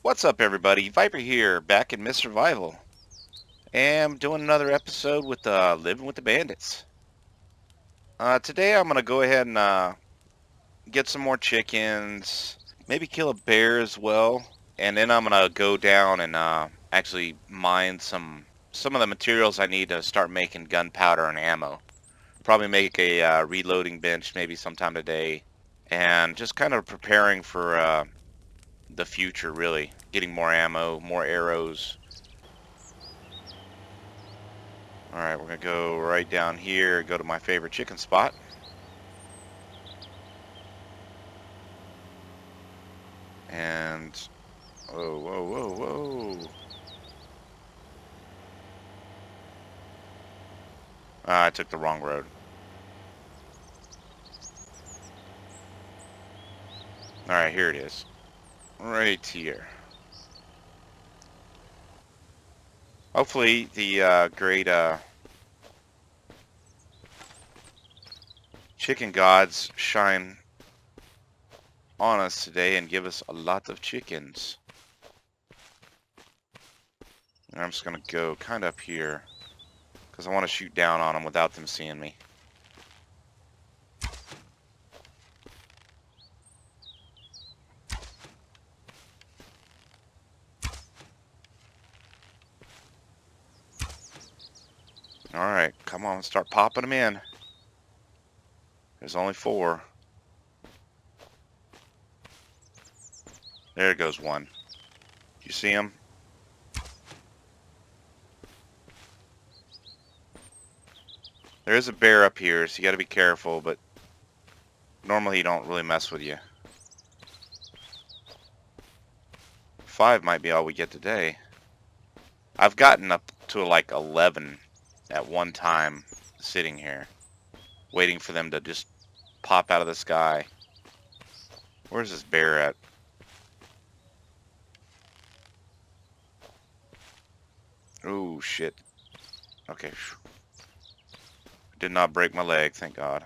What's up, everybody? Viper here, back in Miss Survival. And I'm doing another episode with Living with the Bandits. Today I'm going to go ahead and get some more chickens, maybe kill a bear as well, and then I'm going to go down and actually mine some of the materials I need to start making gunpowder and ammo. Probably make a reloading bench maybe sometime today, and just kind of preparing for the future, really. Getting more ammo, more arrows. Alright, we're going to go right down here, go to my favorite chicken spot. And, whoa, whoa, whoa, whoa. I took the wrong road. Alright, here it is. Right here. Hopefully the great chicken gods shine on us today and give us a lot of chickens. And I'm just going to go kind of up here, because I want to shoot down on them without them seeing me. Alright, come on, start popping them in. There's only 4. There goes one. You see him? There is a bear up here, so you gotta be careful, but normally he don't really mess with you. 5 might be all we get today. I've gotten up to like 11 at one time sitting here, waiting for them to just pop out of the sky. Where's this bear at? Oh shit. Okay. Did not break my leg, thank God.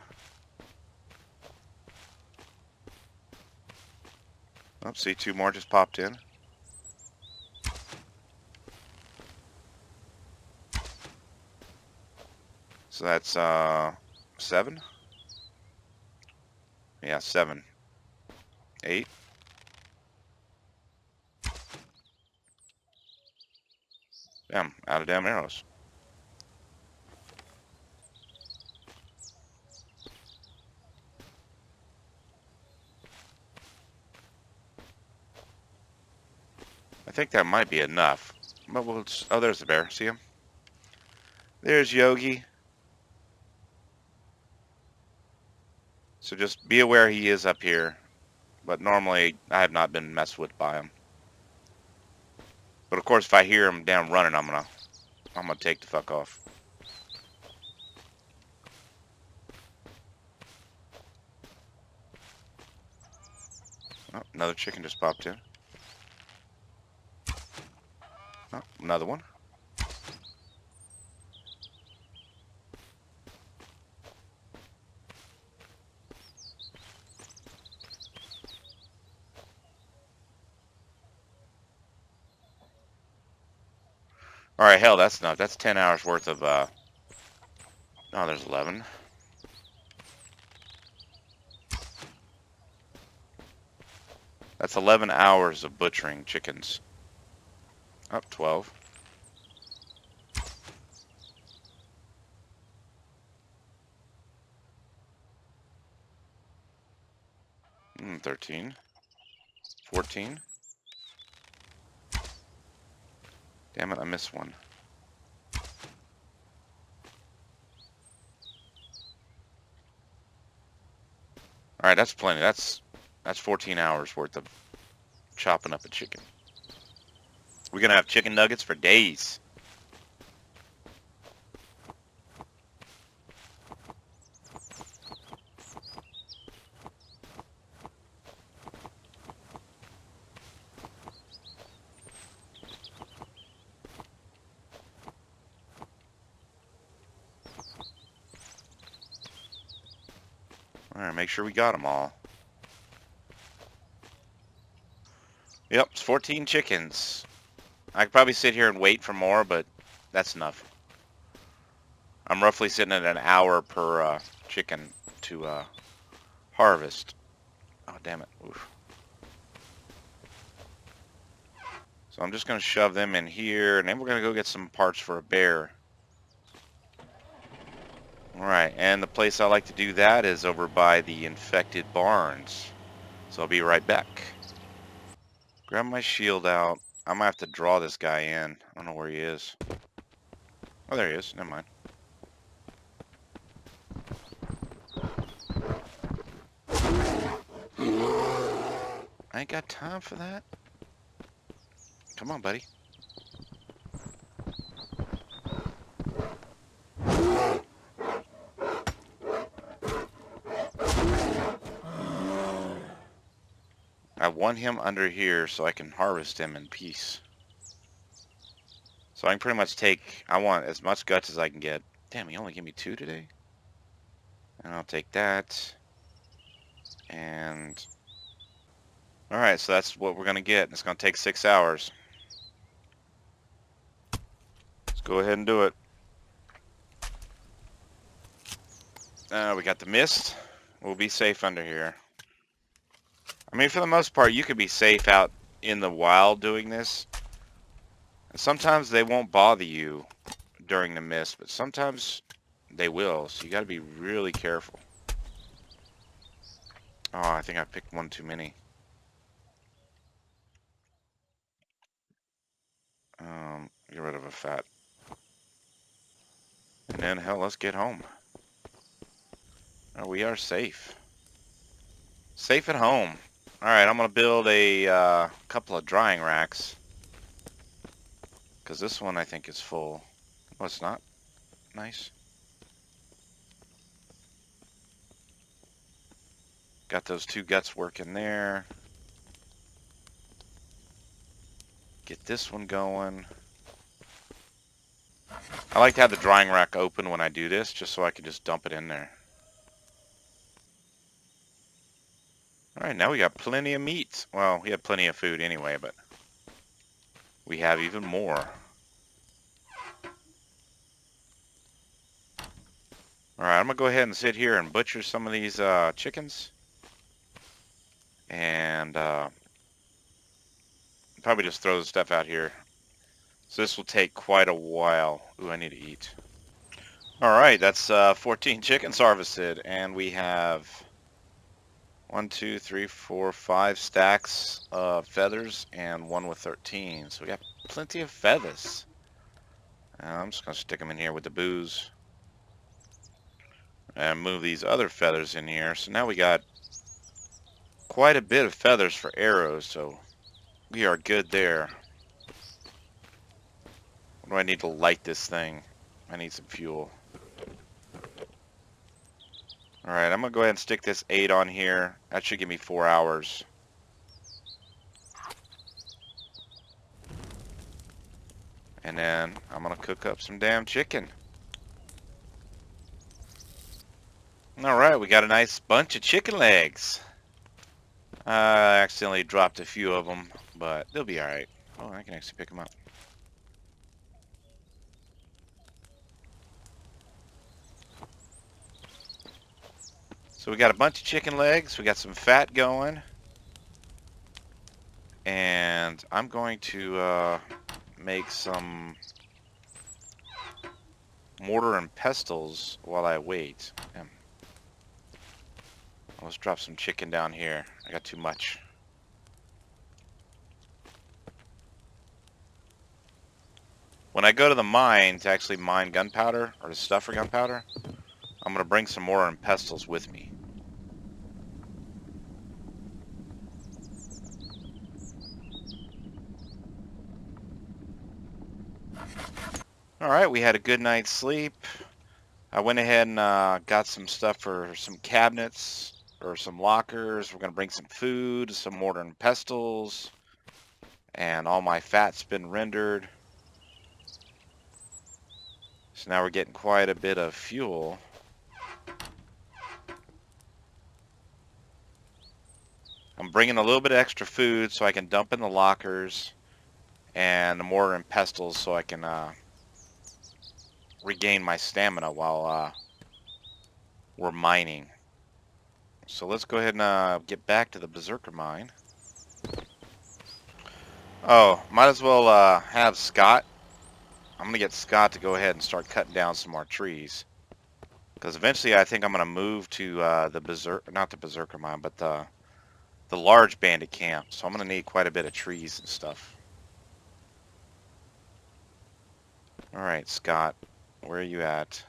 Oh, see, 2 more just popped in. So that's 7? Yeah, 7. 8. Damn, out of damn arrows. I think that might be enough. But we'll just, oh, there's the bear. See him? There's Yogi. So just be aware he is up here. But normally, I have not been messed with by him. But of course, if I hear him down running, I'm gonna take the fuck off. Oh, another chicken just popped in. Oh, another one. Alright, hell, that's enough. That's 10 hours worth of, oh, there's 11. That's 11 hours of butchering chickens. Up 12. 13. 14. Damn it, I missed one. Alright, that's plenty. That's 14 hours worth of chopping up a chicken. We're gonna have chicken nuggets for days. Alright, make sure we got them all. Yep, it's 14 chickens. I could probably sit here and wait for more, but that's enough. I'm roughly sitting at an hour per chicken to harvest. Oh, damn it. Oof. So I'm just going to shove them in here, and then we're going to go get some parts for a bear. Alright, and the place I like to do that is over by the infected barns. So I'll be right back. Grab my shield out. I'm going to have to draw this guy in. I don't know where he is. Oh, there he is. Never mind. I ain't got time for that. Come on, buddy. I want him under here so I can harvest him in peace. So I can pretty much take, I want as much guts as I can get. Damn, he only gave me 2 today. And I'll take that. And alright, so that's what we're going to get. It's going to take 6 hours. Let's go ahead and do it. We got the mist. We'll be safe under here. I mean, for the most part, you could be safe out in the wild doing this. And sometimes they won't bother you during the mist, but sometimes they will, so you got to be really careful. Oh, I think I picked one too many. Get rid of a fat. And then, hell, let's get home. Oh, we are safe. Safe at home. Alright, I'm going to build a couple of drying racks. Because this one, I think, is full. Oh, it's not? Nice. Got those 2 guts working there. Get this one going. I like to have the drying rack open when I do this, just so I can just dump it in there. Alright, now we got plenty of meat. Well, we had plenty of food anyway, but we have even more. Alright, I'm going to go ahead and sit here and butcher some of these chickens. And probably just throw the stuff out here. So this will take quite a while. Ooh, I need to eat. Alright, that's 14 chickens harvested. And we have 1, 2, 3, 4, 5 stacks of feathers and one with 13. So we got plenty of feathers. I'm just going to stick them in here with the booze. And move these other feathers in here. So now we got quite a bit of feathers for arrows. So we are good there. What do I need to light this thing? I need some fuel. Alright, I'm going to go ahead and stick this 8 on here. That should give me 4 hours. And then I'm going to cook up some damn chicken. Alright, we got a nice bunch of chicken legs. I accidentally dropped a few of them, but they'll be alright. Oh, I can actually pick them up. So we got a bunch of chicken legs. We got some fat going. And I'm going to make some mortar and pestles while I wait. Damn. Let's drop some chicken down here. I got too much. When I go to the mine to actually mine gunpowder, or to stuff for gunpowder, I'm going to bring some mortar and pestles with me. Alright, we had a good night's sleep. I went ahead and got some stuff for some cabinets, or some lockers. We're going to bring some food, some mortar and pestles, and all my fat's been rendered. So now we're getting quite a bit of fuel. I'm I'm bringing a little bit of extra food so I can dump in the lockers, and the mortar and pestles so I can regain my stamina while we're mining. So let's go ahead and get back to the Berserker Mine. Oh, might as well have Scott. I'm going to get Scott to go ahead and start cutting down some more trees. Because eventually I think I'm going to move to not the Berserker Mine, but the large bandit camp. So I'm going to need quite a bit of trees and stuff. Alright, Scott. Where are you at?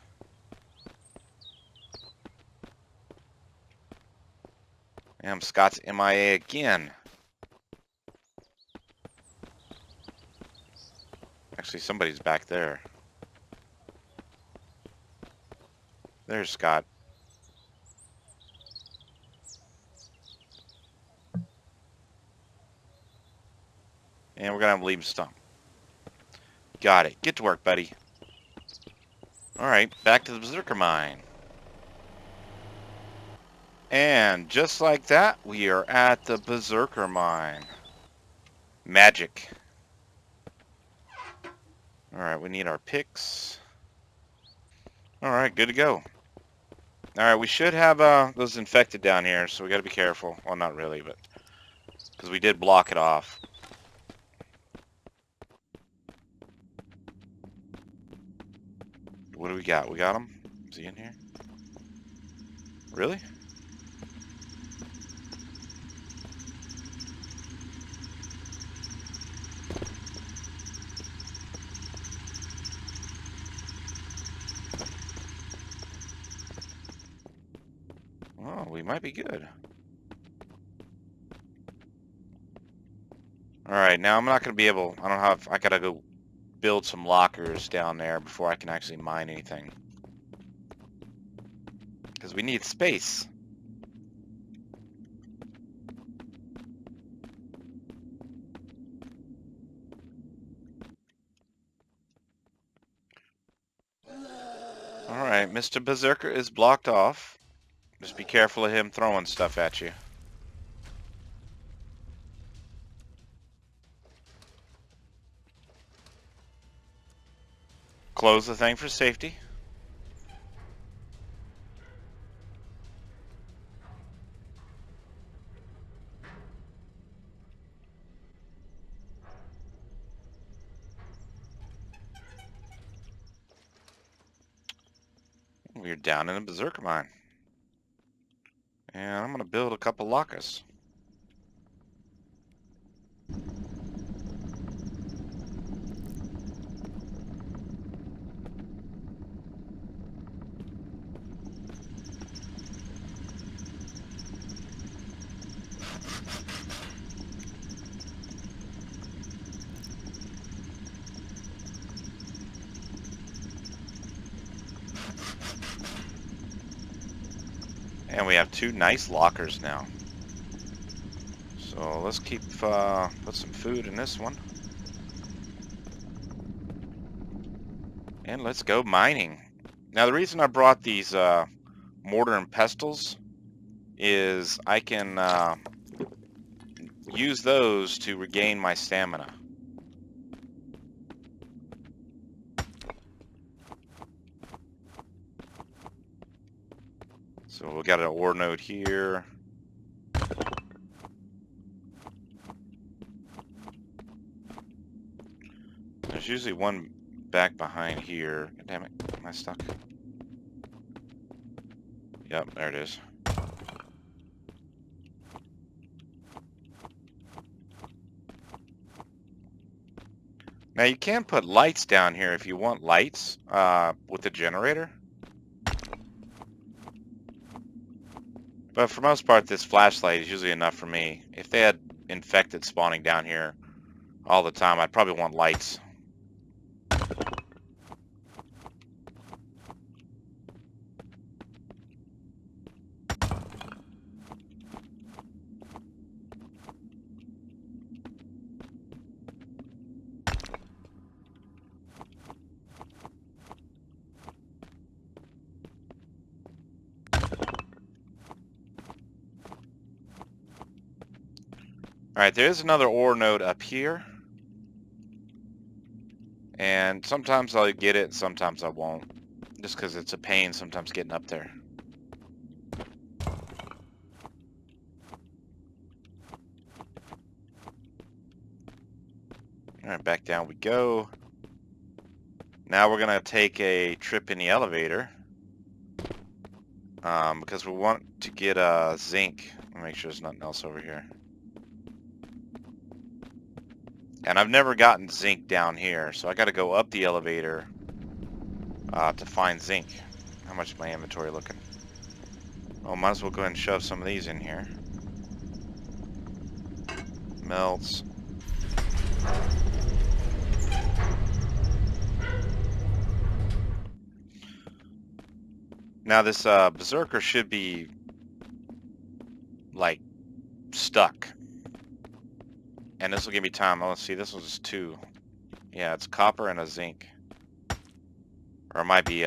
Damn, Scott's MIA again. Actually, somebody's back there. There's Scott. And we're going to have to leave him stump. Got it. Get to work, buddy. Alright, back to the Berserker Mine. And just like that, we are at the Berserker Mine. Magic. Alright, we need our picks. Alright, good to go. Alright, we should have those infected down here, so we gotta be careful. Well, not really, but... because we did block it off. What do we got? We got him? Is he in here? Really? Oh, we might be good. Alright, now I'm not going to be able... I don't have... I gotta go build some lockers down there before I can actually mine anything. Because we need space. Alright, Mr. Berserker is blocked off. Just be careful of him throwing stuff at you. Close the thing for safety. We're down in the Berserker Mine. And I'm going to build a couple lockers. And we have 2 nice lockers now. So let's keep put some food in this one. And let's go mining. Now the reason I brought these mortar and pestles is I can use those to regain my stamina. So we got an ore node here. There's usually one back behind here. God damn it, am I stuck? Yep, there it is. Now you can put lights down here if you want lights with the generator. But for most part, this flashlight is usually enough for me. If they had infected spawning down here all the time, I'd probably want lights. Alright, there is another ore node up here. And sometimes I'll get it, sometimes I won't. Just because it's a pain sometimes getting up there. Alright, back down we go. Now we're going to take a trip in the elevator. Because we want to get zinc. Let me make sure there's nothing else over here. And I've never gotten zinc down here, so I got to go up the elevator to find zinc. How much is my inventory looking? Oh, might as well go ahead and shove some of these in here. Melts. Now this Berserker should be like stuck. And this will give me time. Oh, let's see, this was 2. Yeah, it's copper and a zinc. Or it might be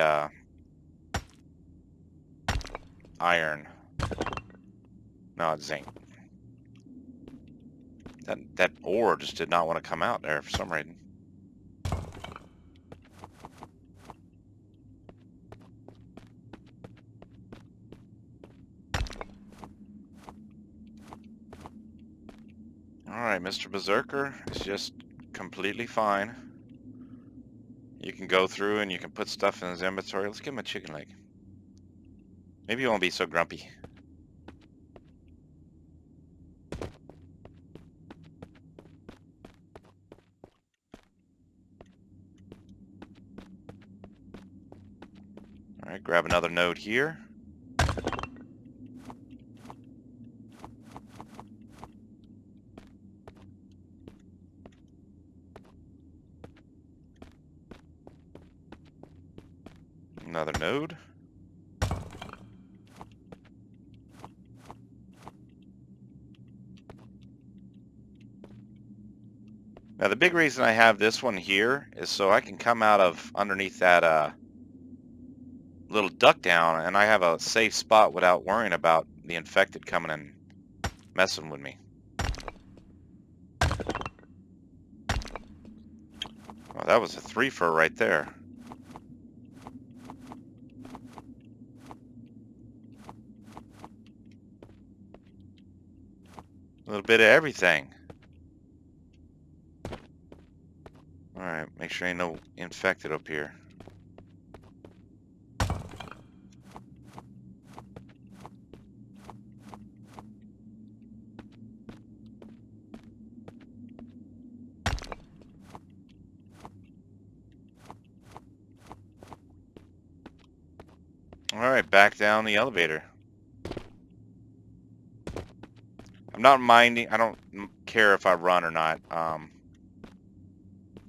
iron. No, it's zinc. That ore just did not want to come out there for some reason. Alright, Mr. Berserker is just completely fine. You can go through and you can put stuff in his inventory. Let's give him a chicken leg. Maybe he won't be so grumpy. Alright, grab another node here. Another node. Now the big reason I have this one here is so I can come out of underneath that little duct down and I have a safe spot without worrying about the infected coming and messing with me. Oh, that was a 3-fer right there. A little bit of everything. Alright, make sure ain't no infected up here. Alright, back down the elevator. I'm not minding, I don't care if I run or not,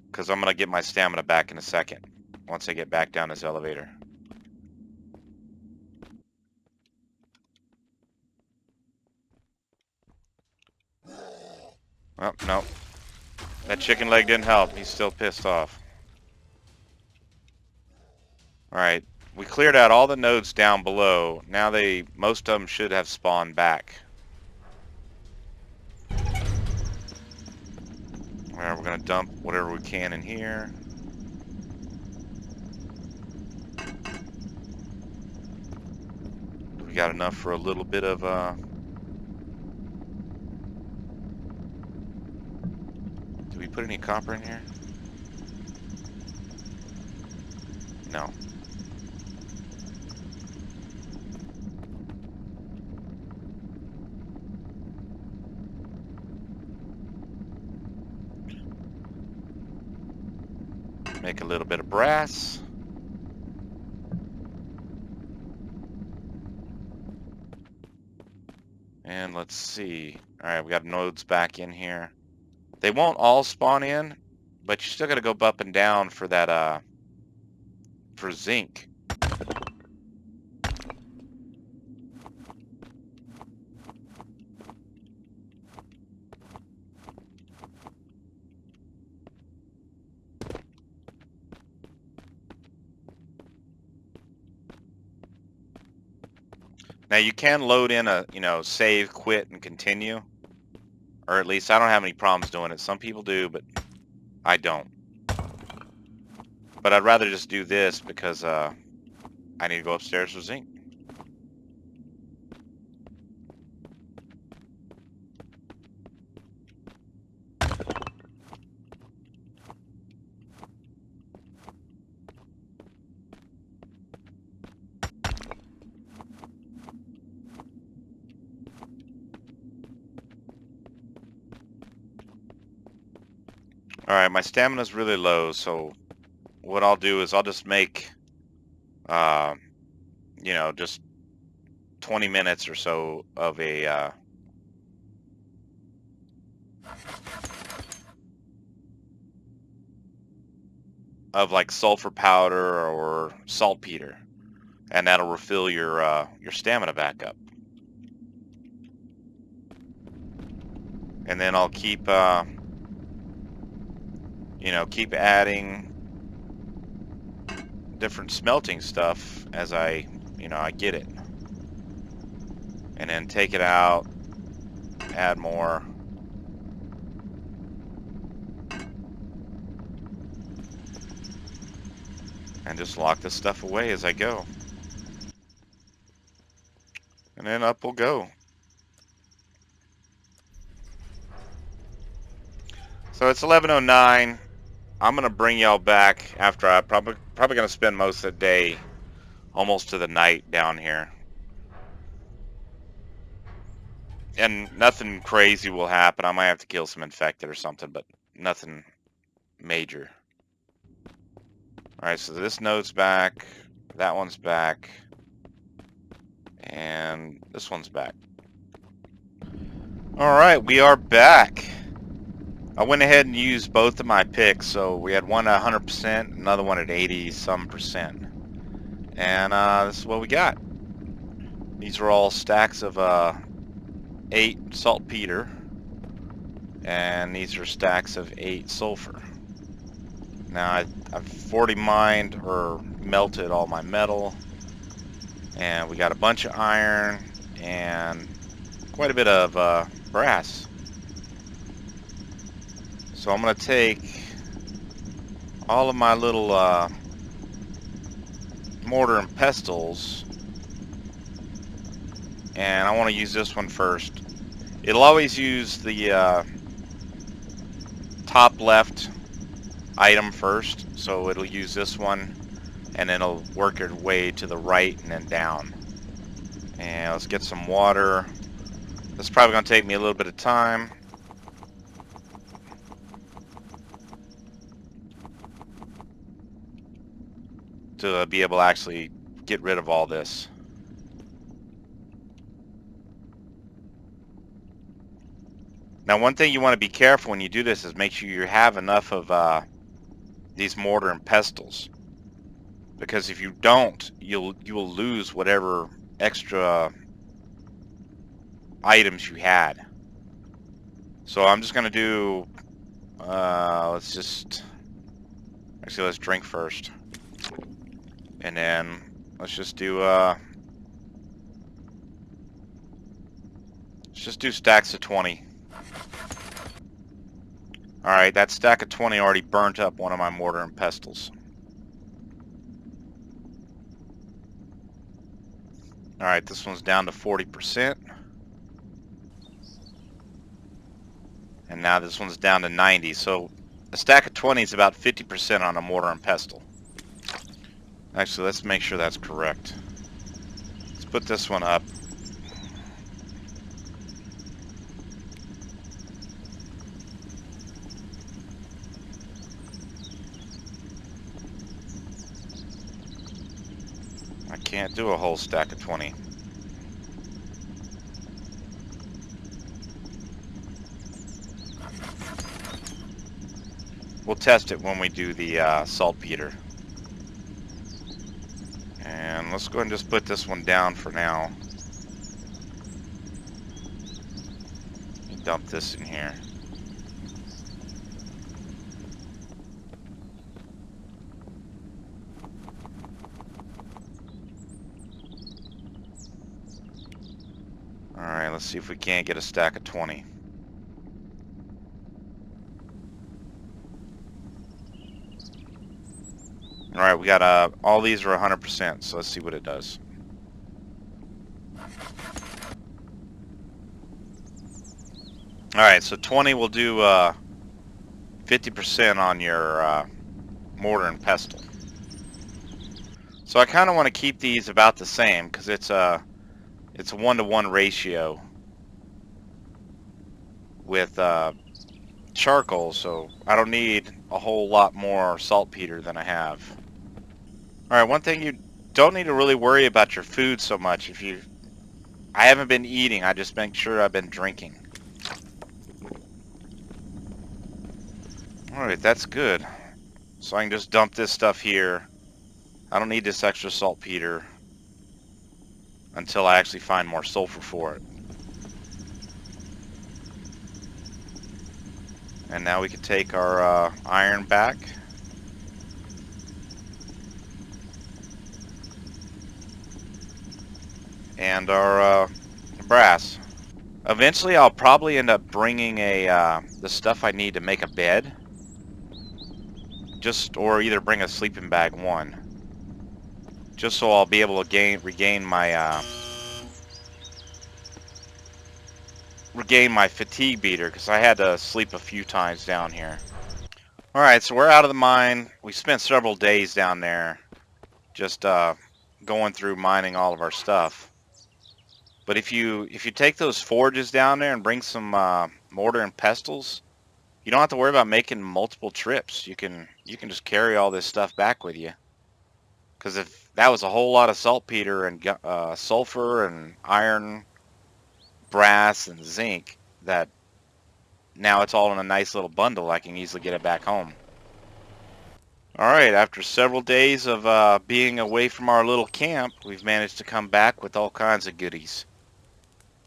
because I'm going to get my stamina back in a second, once I get back down this elevator. Oh, no. That chicken leg didn't help, he's still pissed off. Alright, we cleared out all the nodes down below, now most of them should have spawned back. Alright, we're going to dump whatever we can in here. We got enough for a little bit of, Did we put any copper in here? No. Make a little bit of brass. And let's see. Alright, we got nodes back in here. They won't all spawn in, but you still gotta go up and down for that, for zinc. Now you can load in a, save, quit, and continue. Or at least I don't have any problems doing it. Some people do, but I don't. But I'd rather just do this because I need to go upstairs for zinc. Alright, my stamina's really low, so what I'll do is I'll just make, you know, just 20 minutes or so of a, of like sulfur powder or saltpeter, and that'll refill your stamina back up. And then I'll keep, you know, keep adding different smelting stuff as I get it. And then take it out, add more. And just lock this stuff away as I go. And then up we'll go. So it's 11:09. I'm gonna bring y'all back after I probably gonna spend most of the day, almost to the night down here. And nothing crazy will happen. I might have to kill some infected or something, but nothing major. Alright, so this node's back, that one's back, and this one's back. Alright, we are back. I went ahead and used both of my picks, so we had one at 100%, another one at 80 some percent. And this is what we got. These are all stacks of 8 saltpeter, and these are stacks of 8 sulfur. Now I've 40 mined or melted all my metal, and we got a bunch of iron and quite a bit of brass. So I'm gonna take all of my little mortar and pestles, and I want to use this one first. It'll always use the top left item first, so it'll use this one, and then it'll work its way to the right and then down. And let's get some water. This is probably going to take me a little bit of time. To be able to actually get rid of all this. Now, one thing you want to be careful when you do this is make sure you have enough of these mortar and pestles, because if you don't, you will lose whatever extra items you had. So I'm just gonna do. Let's drink first, and then let's just do stacks of 20. Alright, that stack of 20 already burnt up one of my mortar and pestles. Alright, this one's down to 40%. And now this one's down to 90. So a stack of 20 is about 50% on a mortar and pestle. Actually, let's make sure that's correct. Let's put this one up. I can't do a whole stack of 20. We'll test it when we do the saltpeter. And let's go ahead and just put this one down for now. Dump this in here. Alright, let's see if we can't get a stack of 20. Alright, we got all these are 100%, so let's see what it does. Alright, so 20 will do 50% on your mortar and pestle. So I kind of want to keep these about the same because it's a 1-to-1 ratio with charcoal, so I don't need a whole lot more saltpeter than I have. Alright, one thing you don't need to really worry about your food so much. I haven't been eating, I just make sure I've been drinking. Alright, that's good. So I can just dump this stuff here. I don't need this extra saltpeter until I actually find more sulfur for it. And now we can take our iron back. And our brass. Eventually I'll probably end up bringing the stuff I need to make a bed. Or either bring a sleeping bag one. Just so I'll be able to regain my fatigue beater, because I had to sleep a few times down here. Alright, so we're out of the mine. We spent several days down there just going through mining all of our stuff. But if you take those forges down there and bring some mortar and pestles, you don't have to worry about making multiple trips. You can just carry all this stuff back with you. Because if that was a whole lot of saltpeter and sulfur and iron, brass and zinc, that now it's all in a nice little bundle, I can easily get it back home. Alright, after several days of being away from our little camp, we've managed to come back with all kinds of goodies.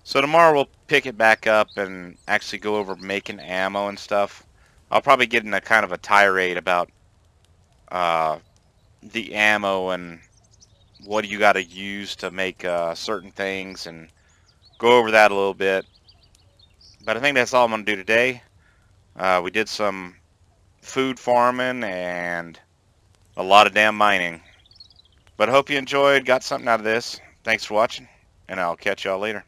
So tomorrow we'll pick it back up and actually go over making ammo and stuff. I'll probably get in a kind of a tirade about the ammo and what you got to use to make certain things, and go over that a little bit. But I think that's all I'm going to do today. We did some food farming and a lot of damn mining. But I hope you enjoyed, got something out of this. Thanks for watching, and I'll catch y'all later.